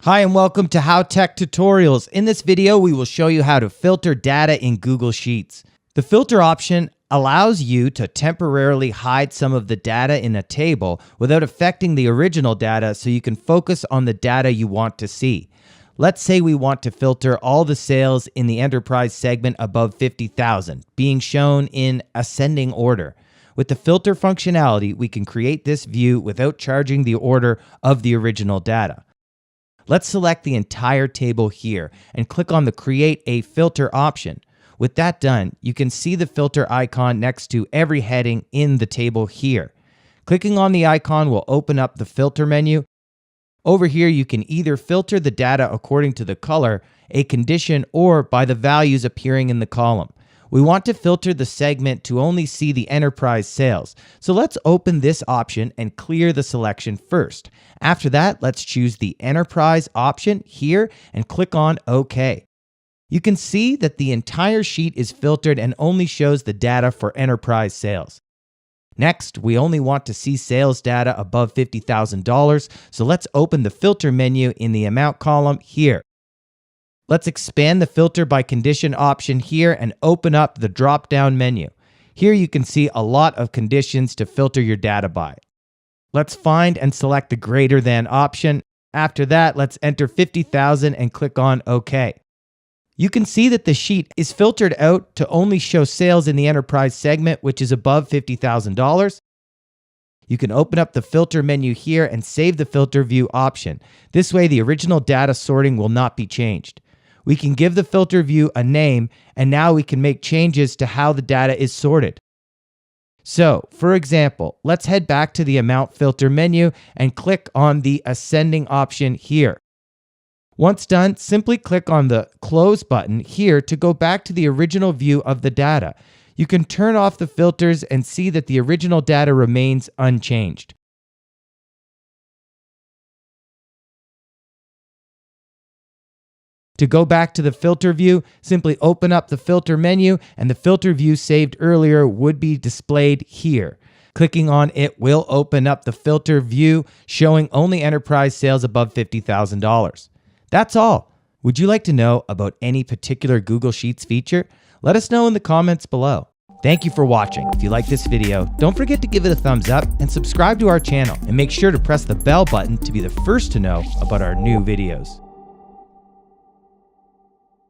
Hi and welcome to How Tech Tutorials. In this video, we will show you how to filter data in Google Sheets. The filter option allows you to temporarily hide some of the data in a table without affecting the original data, so you can focus on the data you want to see. Let's say we want to filter all the sales in the enterprise segment above 50,000, being shown in ascending order. With the filter functionality, we can create this view without charging the order of the original data. Let's select the entire table here and click on the Create a Filter option. With that done, you can see the filter icon next to every heading in the table here. Clicking on the icon will open up the filter menu. Over here, you can either filter the data according to the color, a condition, or by the values appearing in the column. We want to filter the segment to only see the enterprise sales. So let's open this option and clear the selection first. After that, let's choose the enterprise option here and click on OK. You can see that the entire sheet is filtered and only shows the data for enterprise sales. Next, we only want to see sales data above $50,000, so let's open the filter menu in the amount column here. Let's expand the filter by condition option here and open up the drop-down menu. Here you can see a lot of conditions to filter your data by. Let's find and select the greater than option. After that, let's enter 50,000 and click on OK. You can see that the sheet is filtered out to only show sales in the enterprise segment, which is above $50,000. You can open up the filter menu here and save the filter view option. This way, the original data sorting will not be changed. We can give the filter view a name, and now we can make changes to how the data is sorted. So, for example, let's head back to the Amount Filter menu and click on the Ascending option here. Once done, simply click on the Close button here to go back to the original view of the data. You can turn off the filters and see that the original data remains unchanged. To go back to the filter view, simply open up the filter menu and the filter view saved earlier would be displayed here. Clicking on it will open up the filter view showing only enterprise sales above $50,000. That's all. Would you like to know about any particular Google Sheets feature? Let us know in the comments below. Thank you for watching. If you like this video, don't forget to give it a thumbs up and subscribe to our channel, and make sure to press the bell button to be the first to know about our new videos.